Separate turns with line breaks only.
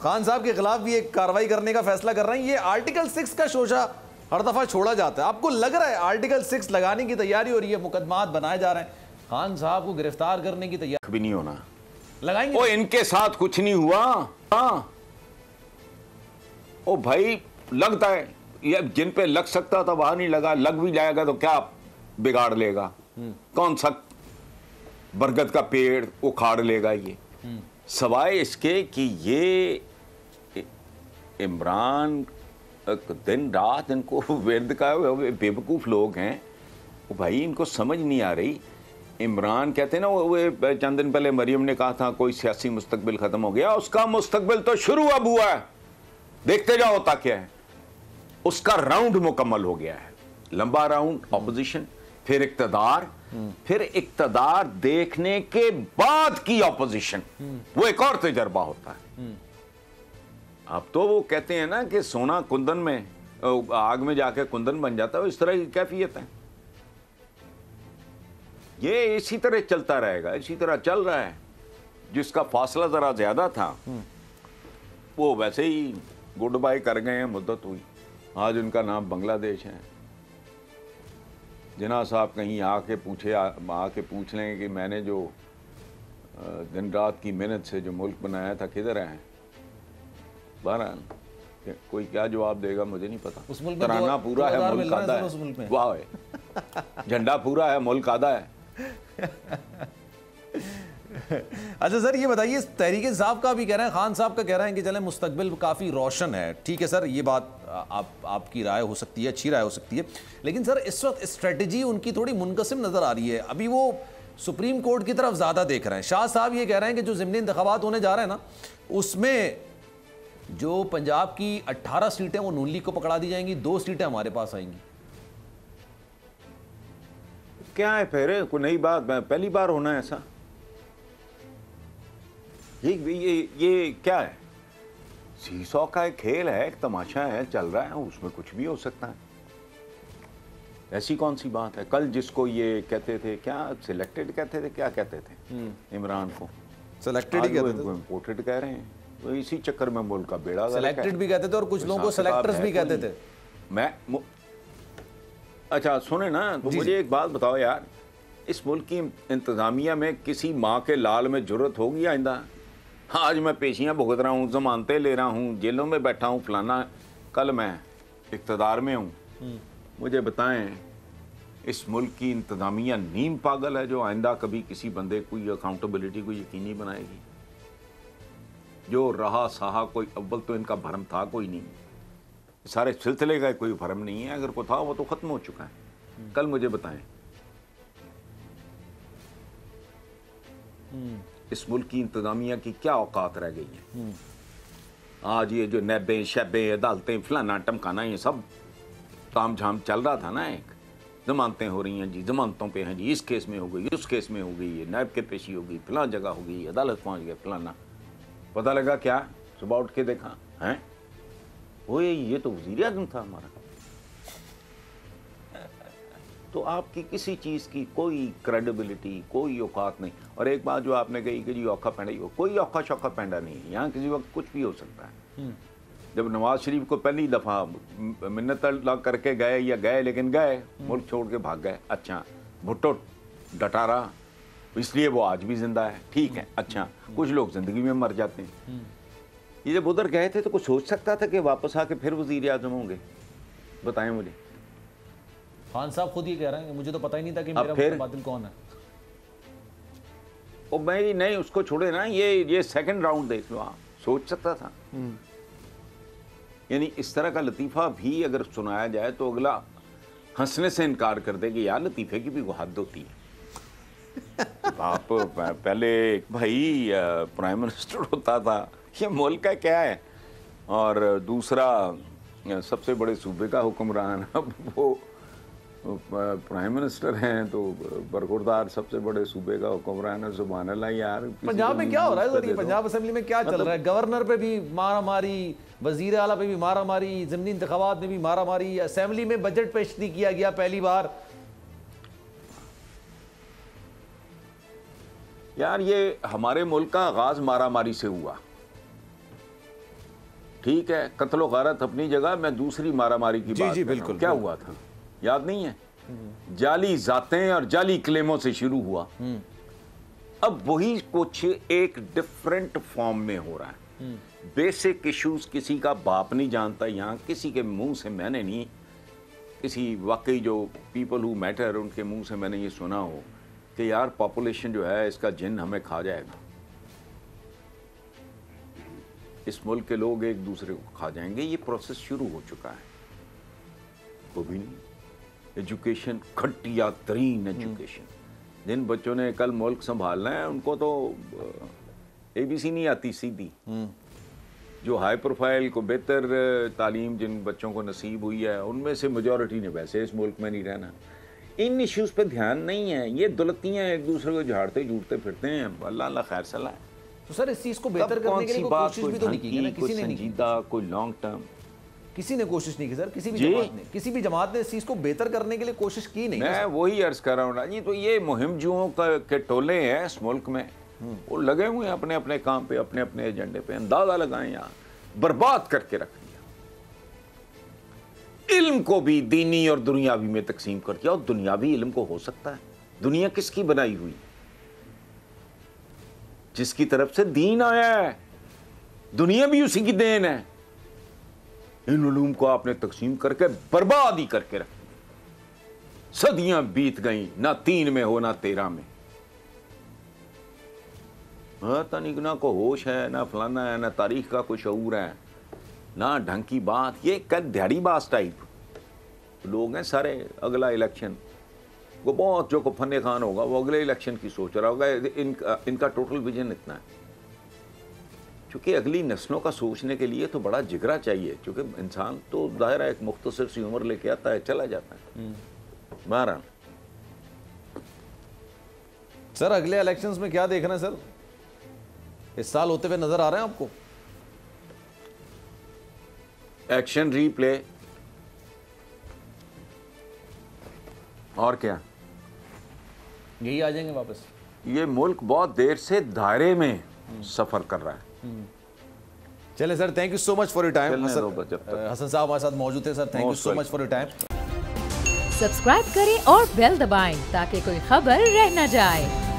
खान साहब के खिलाफ भी एक कार्रवाई करने का फैसला कर रहे हैं। ये आर्टिकल 6 का शोशा हर दफा छोड़ा जाता है। आपको लग रहा है आर्टिकल 6 लगाने की तैयारी हो रही है, मुकदमात बनाए जा रहे हैं, खान साहब को गिरफ्तार करने की तैयारी
भी नहीं होना,
लगाएंगे?
ओ इनके साथ कुछ नहीं हुआ। हाँ ओ भाई, लगता है ये जिन पे लग सकता था वहां नहीं लगा, लग भी जाएगा तो क्या बिगाड़ लेगा? कौन सा बरगद का पेड़ उखाड़ लेगा ये? सवाए इसके कि ये इमरान दिन रात इनको विरद का बेवकूफ लोग हैं। वो भाई इनको समझ नहीं आ रही। इमरान कहते हैं ना, वो चंद दिन पहले मरियम ने कहा था कोई सियासी मुस्तकबिल खत्म हो गया। उसका मुस्तकबिल तो शुरू अब हुआ है, देखते जाओ होता क्या है। उसका राउंड मुकम्मल हो गया है, लंबा राउंड, ऑपोजिशन, फिर इक्तदार, फिर इक्तदार देखने के बाद की ऑपोजिशन, वो एक और तजर्बा होता है। अब तो वो कहते हैं ना कि सोना कुंदन में, आग में जाके कुंदन बन जाता है, इस तरह की कैफियत है। ये इसी तरह चलता रहेगा, इसी तरह चल रहा है। जिसका फासला जरा ज्यादा था वो वैसे ही गुड बाय कर गए हैं, मुद्दत हुई। आज उनका नाम बांग्लादेश है। जिन्ना साहब कहीं आके पूछ लें कि मैंने जो दिन रात की मेहनत से जो मुल्क बनाया था किधर है। बहरहाल कोई क्या जवाब देगा मुझे नहीं पता। तराना पूरा है, मुल्क आधा है। वाह, झंडा पूरा है, मुल्क आधा है।
अच्छा सर, ये बताइए, तहरीक इंसाफ का भी कह रहे हैं, खान साहब का कह रहे हैं कि चले मुस्तकबिल काफ़ी रोशन है। ठीक है सर, ये बात आपकी राय हो सकती है, अच्छी राय हो सकती है, लेकिन सर इस वक्त स्ट्रेटजी उनकी थोड़ी मुनकसिम नज़र आ रही है। अभी वो सुप्रीम कोर्ट की तरफ ज़्यादा देख रहे हैं। शाह साहब ये कह रहे हैं कि जो ज़िमनी इंतखाबात होने जा रहे हैं ना, उसमें जो पंजाब की 18 सीटें वो नून लीग को पकड़ा दी जाएंगी, 2 सीटें हमारे पास आएंगी।
क्या है फिर? कोई नई बात? पहली बार होना है ऐसा? ये क्या है? सीसॉ का एक खेल है, एक तमाशा है, चल रहा है, उसमें कुछ भी हो सकता है। ऐसी कौन सी बात है? कल जिसको ये कहते थे, क्या सिलेक्टेड कहते थे, क्या कहते थे इमरान को?
सिलेक्टेड ही कहते थे,
इम्पोर्टेड कह रहे हैं। तो इसी चक्कर में मुल्क का बेड़ा
सिलेक्टेड भी कहते थे और कुछ लोगों को सिलेक्टर्स भी कहते थे।
अच्छा सुने ना, तो मुझे एक बात बताओ यार, इस मुल्क की इंतजामिया में किसी माँ के लाल में जुर्रत होगी आइंदा? आज मैं पेशियाँ भुगत रहा हूँ, जमानतें ले रहा हूँ, जेलों में बैठा हूँ, फलाना, कल मैं इक़्तिदार में हूँ। मुझे बताएं, इस मुल्क की इंतजामिया नीम पागल है जो आइंदा कभी किसी बंदे कोई अकाउंटेबिलिटी को यकीनी बनाएगी? जो रहा सहा कोई अव्वल तो इनका भरम था कोई नहीं, सारे सिलसिले का कोई भरम नहीं है। अगर को था वो तो खत्म हो चुका है। कल मुझे बताएं इस मुल्क की इंतजामिया की क्या औकात रह गई है? आज ये जो नैबे शैबे अदालतें फलाना टमकाना ये सब काम झाम चल रहा था ना, एक जमानतें हो रही हैं जी, जमानतों पे हैं जी, इस केस में हो गई, उस केस में हो गई, ये नैब के पेशी हो गई, फलां जगह हो गई, अदालत पहुंच गए फलाना। पता लगा क्या? सुबह उठ के देखा है वो ये तो वज़ीर आज़म था हमारा। तो आपकी किसी चीज़ की कोई क्रेडिबिलिटी, कोई औकात नहीं। और एक बात जो आपने कही कि जी औखा पैंडा ही हो, कोई औखा शौखा पैंडा नहीं है यहाँ, किसी वक्त कुछ भी हो सकता है। जब नवाज शरीफ को पहली दफ़ा मिन्नत करके गए या गए, लेकिन गए, मुल्क छोड़ के भाग गए। अच्छा, भुट्टो डटा रहा, इसलिए वो आज भी जिंदा है। ठीक है, अच्छा, कुछ लोग जिंदगी में मर जाते हैं। ये जब उधर गए थे तो कुछ सोच सकता था कि वापस आके फिर वज़ीर आज़म होंगे? बताएं मुझे।
खान साहब खुद ये कह रहे हैं कि मुझे तो पता ही नहीं था कि मेरा बातिल कौन है।
ओ भाई नहीं, उसको छोड़े ना, ये सेकंड राउंड देख लो आप, सोच सकता था। यानी इस तरह का लतीफ़ा भी अगर सुनाया जाए तो अगला हंसने से इनकार कर दे कि यार लतीफ़े की भी वो हद होती है। आप पहले भाई प्राइम मिनिस्टर होता था, ये मुल्क का क्या है, और दूसरा सबसे बड़े सूबे का हुक्मरान, अब वो प्राइम मिनिस्टर हैं, तो बरखुरदार सबसे बड़े सूबे का हुक्मरान है। सुभान अल्लाह यार,
पंजाब में क्या हो रहा है? पंजाब असेंबली में क्या चल रहा है? गवर्नर पे भी मारा मारी, वजीर आला पे भी मारा मारी, ज़िमनी इंतखाबात में भी मारा मारी, असेंबली में बजट पेश नहीं किया गया पहली बार।
यार ये हमारे मुल्क का आगाज मारा मारी से हुआ। ठीक है, कत्लो गारत अपनी जगह, मैं दूसरी मारामारी की बात
जी
कर रहा हूं।
बिल्कुल।
क्या हुआ था याद नहीं है? जाली जातें और जाली क्लेमों से शुरू हुआ। अब वही कुछ एक डिफरेंट फॉर्म में हो रहा है। बेसिक इश्यूज किसी का बाप नहीं जानता, यहाँ किसी के मुंह से मैंने नहीं, किसी वाकई जो पीपल हु मैटर उनके मुंह से मैंने ये सुना हो कि यार पॉपुलेशन जो है इसका जिन हमें खा जाएगा, इस मुल्क के लोग एक दूसरे को खा जाएंगे। ये प्रोसेस शुरू हो चुका है। वो भी नहीं, एजुकेशन, घटिया तरीन एजुकेशन। जिन बच्चों ने कल मुल्क संभालना है उनको तो ABC नहीं आती सीधी। जो हाई प्रोफाइल को बेहतर तालीम जिन बच्चों को नसीब हुई है उनमें से मेजॉरिटी ने वैसे इस मुल्क में नहीं रहना। इन इश्यूज़ पे ध्यान नहीं है, ये दौलतियाँ एक दूसरे को झाड़ते झूठते फिरते हैं। अल्लाह अल्लाह खैर सलाह है।
तो सर इस चीज़ को बेहतर करने के लिए कोई कोशिश भी तो नहीं की ना, किसी ने नहीं की।
संजीदा कोई लॉन्ग टर्म
किसी ने कोशिश नहीं की सर, किसी भी जमात ने इस चीज़ को बेहतर करने के लिए कोशिश की नहीं।
मैं वही अर्ज कर रहा हूँ ना जी। तो ये मुहिमजुओं के टोले हैं इस मुल्क में, वो लगे हुए हैं अपने अपने काम पे, अपने अपने एजेंडे पे। अंदाजा लगाएं, यहाँ बर्बाद करके रख दिया। इल्म को भी दीनी और दुनियावी में तकसीम कर दिया। और दुनियावी इल्म को हो सकता है, दुनिया किसकी बनाई हुई? जिसकी तरफ से दीन आया है, दुनिया भी उसी की देन है। इन उलूम को आपने तकसीम करके बर्बाद ही करके रख दिया। सदियां बीत गई, ना 3 में हो ना 13 में। ना को होश है, ना फलाना है, ना तारीख का कोई शऊर है, ना ढंग की बात। ये क्या दिहाड़ीबाज टाइप लोग हैं सारे। अगला इलेक्शन वो बहुत जो को फन्ने खान होगा वो अगले इलेक्शन की सोच रहा होगा। इनका टोटल विजन इतना है। क्योंकि अगली नस्लों का सोचने के लिए तो बड़ा जिगरा चाहिए। क्योंकि इंसान तो दायरा एक मुख्तसर सी उम्र लेके आता है, चला जाता है। बहरहाल
सर अगले इलेक्शंस में क्या देखना है सर? इस साल होते हुए नजर आ रहे हैं आपको?
एक्शन रिप्ले और क्या,
यही आ जाएंगे वापस?
ये मुल्क बहुत देर से दायरे में सफर कर रहा है।
चले sir, thank you so much for your time.
Hasan
साहब हमारे साथ मौजूद थे। Sir thank you so much for your time.
Subscribe करें और बेल दबाएं ताकि कोई खबर रह न जाए।